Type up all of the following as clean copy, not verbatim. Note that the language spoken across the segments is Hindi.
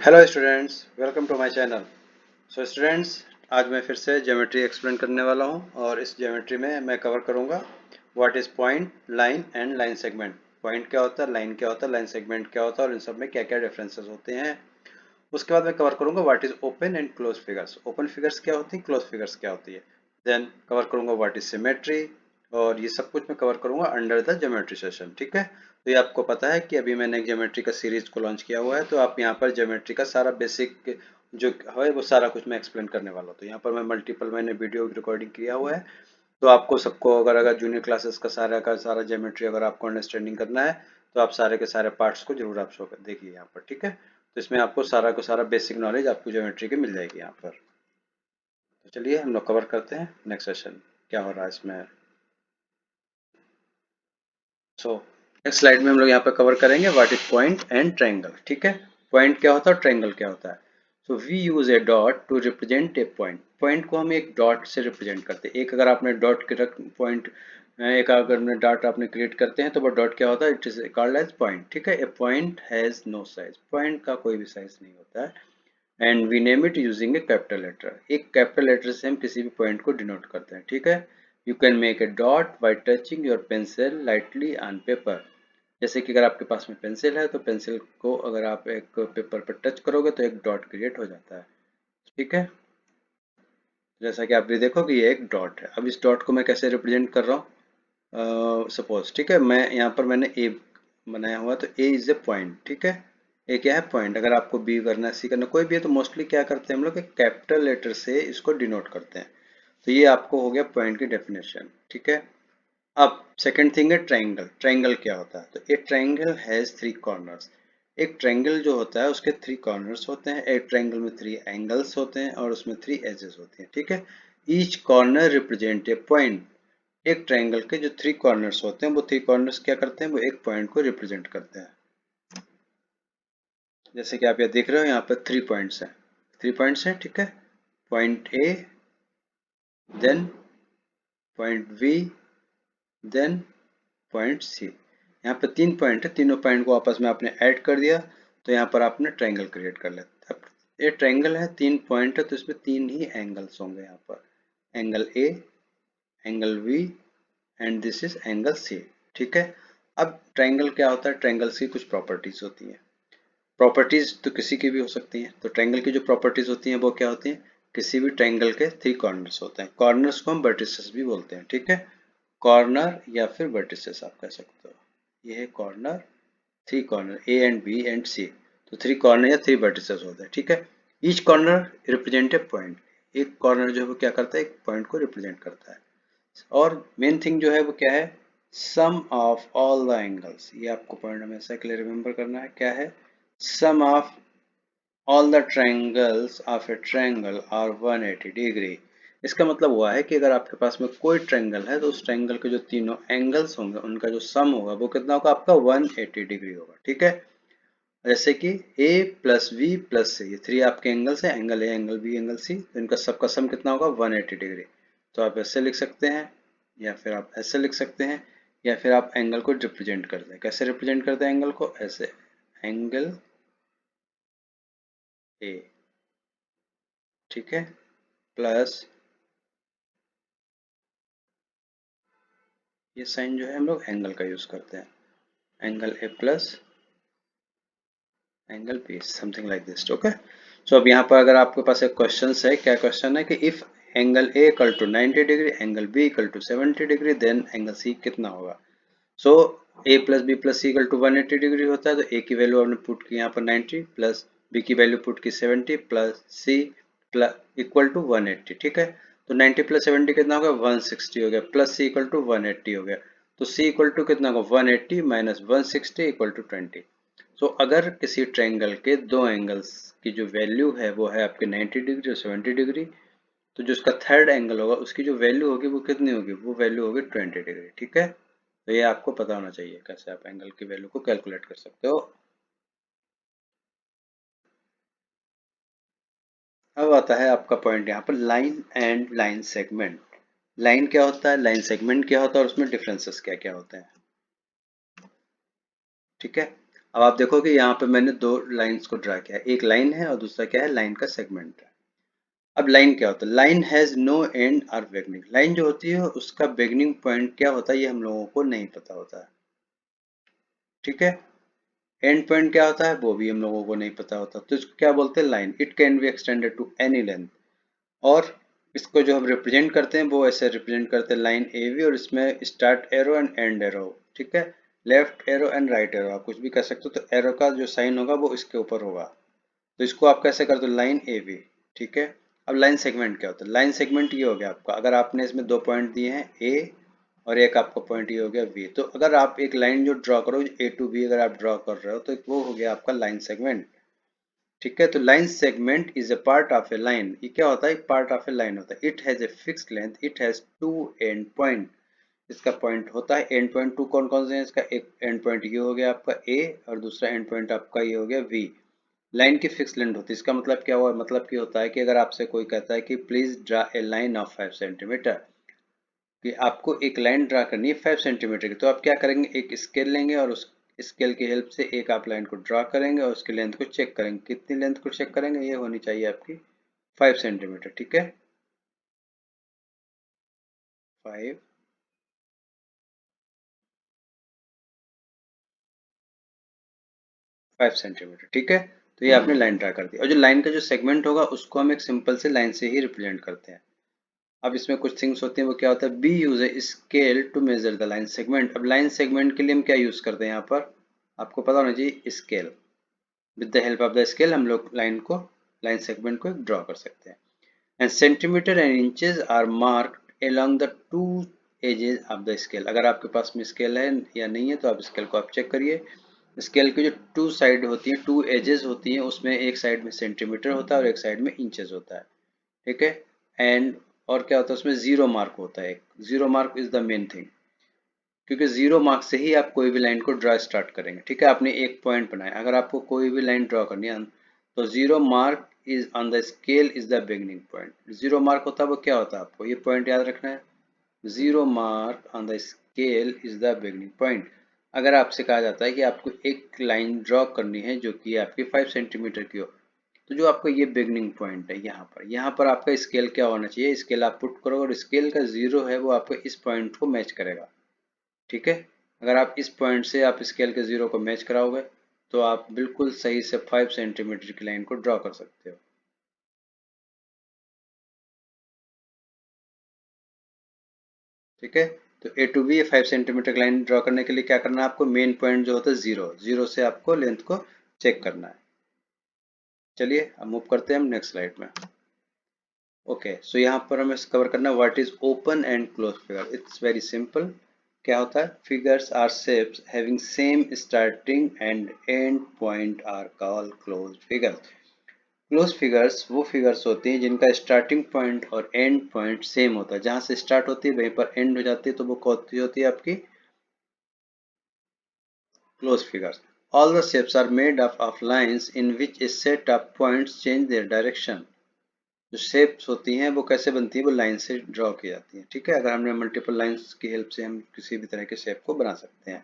Hello students, welcome to my channel. So students, आज मैं फिर से ज्योमेट्री एक्सप्लेन करने वाला हूं और इस ज्योमेट्री में मैं कवर करूंगा what is point, line and line segment. Point क्या होता है, लाइन क्या होता है, लाइन सेगमेंट क्या होता है और इन सब में क्या क्या डिफरेंसेस होते हैं। उसके बाद मैं कवर करूंगा what is open and close figures. Open figures क्या होती है, क्लोज फिगर्स क्या होती है। देन कवर करूंगा व्हाट इज सिमेट्री और ये सब कुछ मैं कवर करूंगा अंडर द ज्योमेट्री सेशन। ठीक है, तो ये आपको पता है कि अभी मैंने एक ज्योमेट्री का सीरीज को लॉन्च किया हुआ है, तो आप यहाँ पर ज्योमेट्री का सारा बेसिक जो है वो सारा कुछ मैं एक्सप्लेन करने वाला हूँ। तो यहाँ पर मैंने वीडियो रिकॉर्डिंग किया हुआ है, तो आपको सबको अगर जूनियर क्लासेस का सारा ज्योमेट्री अगर आपको अंडरस्टैंडिंग करना है तो आप सारे के सारे पार्ट्स को जरूर आप शो कर देखिए यहाँ पर। ठीक है, तो इसमें आपको सारा को सारा बेसिक नॉलेज आपको ज्योमेट्री की मिल जाएगी यहाँ पर। तो चलिए हम लोग कवर करते हैं नेक्स्ट सेशन क्या हो रहा है इसमें। सो नेक्स्ट स्लाइड में हम लोग यहाँ पर कवर करेंगे what is point and triangle. ठीक है, पॉइंट क्या होता है और ट्रायंगल क्या होता है। So we use a dot to represent a point. Point को हम एक डॉट से रिप्रेजेंट करते हैं। एक अगर आपने डॉट के रख पॉइंट एक अगर डॉट आपने क्रिएट करते हैं तो वो डॉट क्या होता है, it is called as point. ठीक है, a point has no size. Point का कोई भी साइज नहीं होता है and we name it using a capital letter. एक कैपिटल लेटर से हम किसी भी पॉइंट को डिनोट करते हैं। ठीक है, you can make a dot by touching your pencil lightly on paper. जैसे कि अगर आपके पास में पेंसिल है तो पेंसिल को अगर आप एक पेपर पर टच करोगे तो एक डॉट क्रिएट हो जाता है। ठीक है, जैसा कि आप भी देखो कि ये एक डॉट है। अब इस डॉट को मैं कैसे रिप्रेजेंट कर रहा हूँ, सपोज। ठीक है, मैं यहाँ पर मैंने ए बनाया हुआ, तो ए इज ए पॉइंट। ठीक है, ए क्या है, पॉइंट। अगर आपको बी करना है, सी करना, कोई भी है, तो मोस्टली क्या करते हैं हम लोग कैपिटल लेटर से इसको डिनोट करते हैं। तो ये आपको हो गया पॉइंट की डेफिनेशन। ठीक है, अब सेकंड थिंग है ट्रायंगल। ट्रायंगल क्या होता है, तो ए ट्रायंगल हैज थ्री कॉर्नर्स। एक ट्रायंगल जो होता है उसके थ्री कॉर्नर्स होते हैं। एक ट्रायंगल में थ्री एंगल्स होते हैं और उसमें थ्री एजेस होती हैं। ठीक है, each corner represent a point. एक ट्रायंगल के जो थ्री कॉर्नर्स होते हैं वो थ्री कॉर्नर्स क्या करते हैं, वो एक पॉइंट को रिप्रेजेंट करते हैं। जैसे कि आप ये देख रहे हो, यहाँ पर थ्री पॉइंट्स हैं, थ्री पॉइंट्स हैं। ठीक है, point A, then point B, then point C. यहाँ पे तीन पॉइंट है, तीनों पॉइंट को आपस में आपने ऐड कर दिया तो यहाँ पर आपने ट्रायंगल क्रिएट कर लिया। अब ये ट्रायंगल है, तीन पॉइंट है, तो इसमें तीन ही एंगल्स होंगे यहाँ पर। Angle A, angle B and this is angle C. ठीक है, अब ट्रायंगल क्या होता है, ट्रायंगल की कुछ प्रॉपर्टीज होती हैं। प्रॉपर्टीज तो किसी की भी हो सकती हैं। तो ट्रायंगल की जो प्रॉपर्टीज होती हैं वो क्या होती हैं, किसी भी ट्रायंगल के थ्री कॉर्नर्स होते हैं। कॉर्नर्स को हम वर्टिसेस भी बोलते हैं। ठीक है, कॉर्नर या फिर वर्टिसेस आप कह सकते हो। ये है corner, three corner A and B and C. तो थ्री कॉर्नर या थ्री वर्टिसेस होते हैं। ठीक है, each corner represent a point. एक कॉर्नर जो है वो क्या करता है, एक पॉइंट को रिप्रेजेंट करता है। और मेन थिंग जो है वो क्या है, sum of all the angles. ये आपको पॉइंट हमेशा के लिए रिमेंबर करना है। क्या है, sum of all the triangles of a triangle are 180 degree. इसका मतलब हुआ है कि अगर आपके पास में कोई ट्रायंगल है तो उस ट्रायंगल के जो तीनों एंगल्स होंगे उनका जो सम होगा वो कितना होगा, आपका 180 डिग्री होगा। ठीक है, जैसे कि a plus B plus C, ये थ्री आपके एंगल्स हैं, angle A, angle B, angle C, तो इनका सबका सम कितना होगा, 180 डिग्री। तो आप ऐसे लिख सकते हैं या फिर आप ऐसे लिख सकते हैं या फिर आप एंगल को रिप्रेजेंट करते हैं। कैसे रिप्रेजेंट करते हैं एंगल को, ऐसे, एंगल ए, ठीक है, प्लस ये साइन जो है हम लोग एंगल का यूज करते हैं, angle A plus angle B, something like this. Okay, so अब यहाँ पर अगर आपके पास एक क्वेश्चन है, क्या क्वेश्चन है कि if angle A equal to 90 degree, angle B equal to 70 degree, then angle C कितना होगा। So A plus B plus C equal to 180 degree होता है, तो ए की वैल्यू आपने पुट की यहाँ पर 90 प्लस बी की वैल्यू पुट की 70 plus C plus equal to 180। ठीक है, तो 90 प्लस 70 कितना होगा, 160 हो गया, प्लस सी इक्वल टू 180 हो गया। तो सी इक्वल टू कितना होगा, 180 माइनस 160 इक्वल टू 20। सो अगर किसी ट्रायंगल के दो एंगल्स की जो वैल्यू है वो है आपके 90 डिग्री और 70 डिग्री, तो जो उसका थर्ड एंगल होगा उसकी जो वैल्यू होगी वो कितनी होगी, वो वैल्यू होगी 20 डिग्री। ठीक है, तो ये आपको पता होना चाहिए कैसे आप एंगल की वैल्यू को कैलकुलेट कर सकते हो। अब आता है आपका पॉइंट यहाँ पर, line and line segment. Line क्या होता है, लाइन सेगमेंट क्या होता है और उसमें डिफरेंसेस क्या क्या होते हैं। ठीक है, अब आप देखो कि यहाँ पे मैंने दो लाइंस को ड्रा किया, एक लाइन है और दूसरा क्या है, लाइन का सेगमेंट है। अब लाइन क्या होता है, लाइन हैज नो एंड और बिगनिंग। लाइन जो होती है उसका बिगनिंग पॉइंट क्या होता है ये हम लोगों को नहीं पता होता है, ठीक है। एंड पॉइंट क्या होता है वो भी हम लोगों को नहीं पता होता, तो इसको क्या बोलते हैं, line. It can be extended to any length. और इसको जो हम रिप्रेजेंट करते हैं वो ऐसे रिप्रेजेंट करते हैं, लाइन ए बी, और इसमें start arrow and and arrow, ठीक है। Left arrow and right arrow, आप कुछ भी कर सकते हो, तो एरो का जो साइन होगा वो इसके ऊपर होगा, तो इसको आप कैसे करते हो, लाइन ए बी, ठीक है। अब लाइन सेगमेंट क्या होता है, लाइन सेगमेंट ये हो गया आपका, अगर आपने इसमें दो पॉइंट दिए हैं ए और एक आपका पॉइंट ये हो गया बी, तो अगर आप एक लाइन जो ड्रॉ करो ए टू बी अगर आप ड्रॉ कर रहे हो तो वो हो गया आपका लाइन सेगमेंट, ठीक है। तो line segment is a part of A line, ये क्या होता है, पार्ट ऑफ ए लाइन होता है। It has a fixed length, it has two end point, इसका पॉइंट होता है एंड पॉइंट। टू कौन कौन से हैं, इसका एक एंड पॉइंट ये हो गया आपका ए और दूसरा एंड पॉइंट आपका ये हो गया वी। लाइन की फिक्स लेंथ होती है, इसका मतलब क्या हुआ, मतलब क्या होता है कि अगर आपसे कोई कहता है कि please draw a line of 5 centimetre, कि आपको एक लाइन ड्रा करनी है 5 सेंटीमीटर की, तो आप क्या करेंगे, एक स्केल लेंगे और उस स्केल की हेल्प से एक आप लाइन को ड्रा करेंगे और उसकी लेंथ को चेक करेंगे, कितनी लेंथ को चेक करेंगे, ये होनी चाहिए आपकी 5 सेंटीमीटर, ठीक है। 5 5 सेंटीमीटर, ठीक है। तो ये आपने लाइन ड्रा कर दी, और जो लाइन का जो सेगमेंट होगा उसको हम एक सिंपल से लाइन से ही रिप्रेजेंट करते हैं। अब इसमें कुछ थिंग्स होती हैं, वो क्या होता है, we use a scale to measure the line segment. अब लाइन सेगमेंट के लिए हम क्या यूज करते हैं, यहाँ पर आपको पता होना चाहिए, scale. With the help of the scale हम लोग लाइन सेगमेंट को ड्रॉ कर सकते हैं। And centimetre and inches are marked along the two edges of the scale. अगर आपके पास में स्केल है या नहीं है तो आप स्केल को आप चेक करिए। स्केल की जो टू साइड होती है, टू एजेस होती हैं, उसमें एक साइड में सेंटीमीटर होता है और एक साइड में इंचेस होता है, ठीक है। एंड और क्या होता है, उसमें जीरो मार्क होता है, एक zero mark is the main thing, क्योंकि जीरो मार्क से ही आप कोई भी लाइन को ड्रा स्टार्ट करेंगे, ठीक है। आपने एक पॉइंट बनाया, अगर आपको कोई भी लाइन ड्रॉ करनी है तो zero mark is on the scale is the beginning point. Zero mark होता है वो क्या होता है, आपको ये पॉइंट याद रखना है, zero mark on the scale is the beginning point. अगर आपसे कहा जाता है कि आपको एक लाइन ड्रॉ करनी है जो कि आपकी 5 सेंटीमीटर की हो, तो जो आपका ये बिगनिंग पॉइंट है, यहाँ पर आपका स्केल क्या होना चाहिए, स्केल आप पुट करो और स्केल का जीरो है वो आपको इस पॉइंट को मैच करेगा, ठीक है। अगर आप इस पॉइंट से आप स्केल के जीरो को मैच कराओगे तो आप बिल्कुल सही से 5 सेंटीमीटर की लाइन को ड्रॉ कर सकते हो, ठीक है। तो ए टू बी 5 सेंटीमीटर की लाइन ड्रॉ करने के लिए क्या करना है, आपको मेन पॉइंट जो होता है जीरो, जीरो से आपको लेंथ को चेक करना है। चलिए अब मूव करते हैं हम नेक्स्ट स्लाइड में। ओके, सो यहाँ पर हमें कवर करना है what is open and close figure. It's very simple. क्या होता है, figures are shapes having same starting end end point are called close figures. Close figures वो फिगर्स होती हैं जिनका स्टार्टिंग पॉइंट और एंड पॉइंट सेम होता है, जहां से स्टार्ट होती है वहीं पर एंड हो जाती है, तो वो कौन सी होती है आपकी close figures. All the shapes are made up of lines in which a set of points change their direction. जो शेप्स होती हैं वो कैसे बनती है, वो लाइन से ड्रॉ की जाती है, ठीक है। अगर हमने मल्टीपल लाइंस की हेल्प से हम किसी भी तरह के शेप को बना सकते हैं।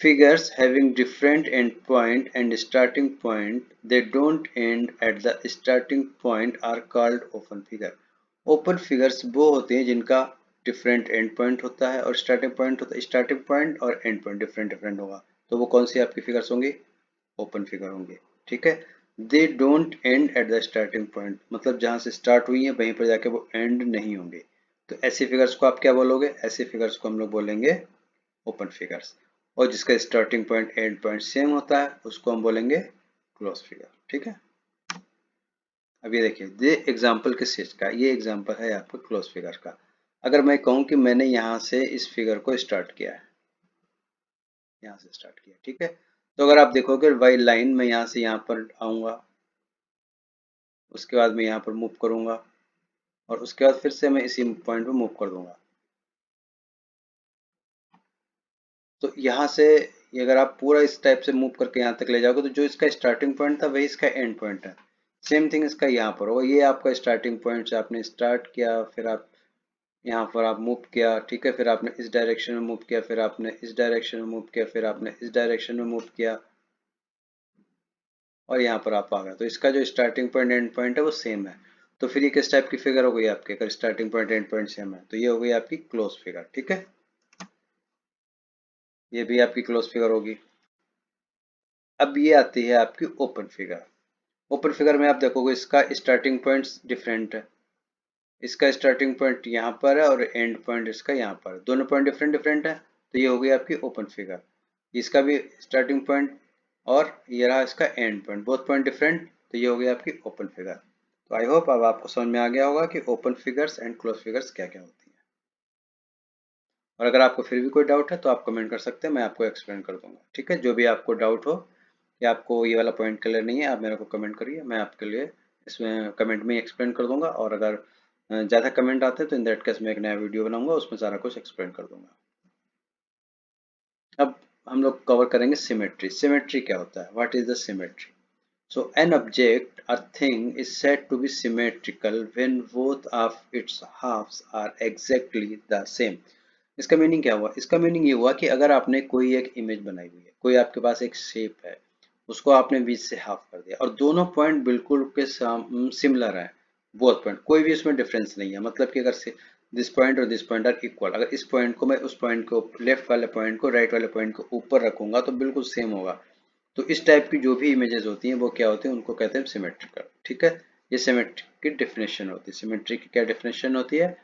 Figures having different endpoint and starting point, they don't end at the starting point are called open figure. Open figures वो होते हैं जिनका different end point होता है और starting point होता है, starting point और end point different different होगा, तो वो कौन सी आपकी figures होंगी, open figure होंगी, ठीक है। They don't end at the starting point, मतलब जहाँ से start हुई है वहीं पर जाके वो end नहीं होंगे, तो ऐसी figures को आप क्या बोलोगे, ऐसी figures को हम लोग बोलेंगे ओपन फिगर्स। और जिसका starting point and point same होता है उसको हम बोलेंगे क्लोज फिगर, ठीक है। अब ये देखिए, ये एग्जांपल किस चीज का, ये एग्जांपल है आपका क्लोज फिगर का। अगर मैं कहूँ कि मैंने यहाँ से इस फिगर को स्टार्ट किया है, यहाँ से स्टार्ट किया, ठीक है, तो अगर आप देखोगे बाई लाइन मैं यहाँ से यहाँ पर आऊंगा, उसके बाद मैं यहाँ पर मूव करूंगा और उसके बाद फिर से मैं इसी पॉइंट पर मूव कर दूंगा, तो यहाँ से ये अगर आप पूरा इस टाइप से मूव करके यहाँ तक ले जाओगे तो जो इसका स्टार्टिंग पॉइंट था वही इसका एंड पॉइंट है। सेम थिंग इसका यहाँ पर होगा, ये आपका स्टार्टिंग पॉइंट से आपने स्टार्ट किया, फिर आप यहाँ पर आप मूव किया, ठीक है, फिर आपने इस डायरेक्शन में मूव किया, फिर आपने इस डायरेक्शन में मूव किया, फिर आपने इस डायरेक्शन में मूव किया, और यहाँ पर आप आ गए, तो इसका जो स्टार्टिंग पॉइंट एंड पॉइंट है वो सेम है। तो फिर ये किस टाइप की फिगर हो गई आपकी, अगर starting point and point same है तो ये हो गई आपकी क्लोज फिगर। ठीक है, ये भी आपकी क्लोज फिगर होगी। अब ये आती है आपकी ओपन फिगर। ओपन फिगर में आप देखोगे इसका स्टार्टिंग पॉइंट डिफरेंट है, इसका स्टार्टिंग पॉइंट यहाँ पर है और एंड पॉइंट इसका यहाँ पर है, दोनों पॉइंट डिफरेंट डिफरेंट है, तो ये हो गई आपकी ओपन फिगर। इसका भी स्टार्टिंग पॉइंट और ये रहा इसका and point, both point different, तो ये हो गई आपकी ओपन फिगर। तो आई होप अब आपको समझ में आ गया होगा कि open figures and close figures क्या क्या होती है। और अगर आपको फिर भी कोई डाउट है तो आप कमेंट कर सकते हैं, मैं आपको एक्सप्लेन कर दूंगा। ठीक है, जो भी आपको डाउट हो कि आपको ये वाला पॉइंट क्लियर नहीं है, आप मेरे को कमेंट करिए, मैं आपके लिए इसमें कमेंट में एक्सप्लेन कर दूंगा। और अगर ज़्यादा कमेंट आते हैं तो इन दैट केस मैं एक नया वीडियो बनाऊंगा, उसमें सारा कुछ एक्सप्लेन कर दूंगा। अब हम लोग कवर करेंगे सिमेट्री। सिमेट्री क्या होता है, what is the symmetry? So an object or thing is said to be symmetrical when both of its halves are exactly the same. इसका मीनिंग क्या हुआ? इसका मीनिंग ये हुआ कि अगर आपने कोई एक इमेज बनाई हुई है, कोई आपके पास एक शेप है, उसको आपने बीच से हाफ कर दिया और दोनों पॉइंट बिल्कुल के सिमिलर हैं, बोथ पॉइंट, कोई भी उसमें डिफरेंस नहीं है। मतलब कि अगर से दिस पॉइंट और दिस पॉइंट आर इक्वल, अगर इस पॉइंट को मैं उस पॉइंट को, लेफ्ट वाले पॉइंट को राइट वाले पॉइंट को ऊपर रखूंगा तो बिल्कुल सेम होगा। तो इस टाइप की जो भी इमेजेस होती हैं वो क्या होती हैं, उनको कहते हैं सिमेट्रिकल। ठीक है, ये सिमेट्री की डेफिनेशन होती है। सिमेट्री की क्या डेफिनेशन होती है?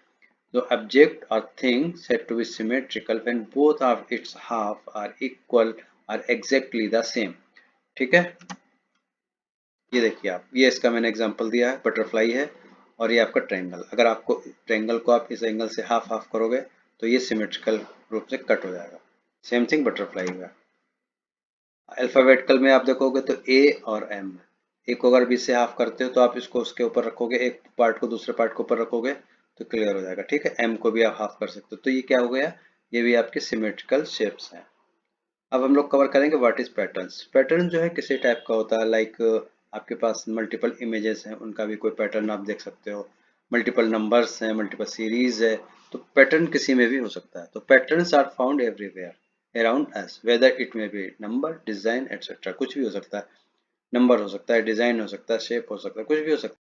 The object or thing said to be symmetrical when both of its half are equal or exactly the same. ठीक है, ये देखिए आप, ये इसका मैंने एग्जांपल दिया है, बटरफ्लाई है और ये आपका ट्रायंगल। अगर आपको ट्रायंगल को आप इस एंगल से हाफ हाफ करोगे तो ये सिमेट्रिकल रूप से कट हो जाएगा। सेम थिंग बटरफ्लाई हुआ। अल्फाबेटिकल में आप देखोगे तो ए और एम, ए को अगर बी से हाफ करते हो तो आप इसको उसके ऊपर रखोगे, एक पार्ट को दूसरे पार्ट के ऊपर रखोगे तो क्लियर हो जाएगा। ठीक है, एम को भी आप हाफ कर सकते हो, तो ये क्या हो गया, ये भी आपके सिमेट्रिकल शेप्स हैं। अब हम लोग कवर करेंगे व्हाट इज पैटर्न्स। पैटर्न जो है किसी टाइप का होता है, लाइक आपके पास मल्टीपल इमेजेस हैं, उनका भी कोई पैटर्न आप देख सकते हो, मल्टीपल नंबर्स हैं, मल्टीपल सीरीज है, तो पैटर्न किसी में भी हो सकता है। तो patterns are found everywhere around us, whether it may be number, design etcetera, कुछ भी हो सकता है। नंबर हो सकता है, डिजाइन हो सकता है, शेप हो सकता है, कुछ भी हो सकता है।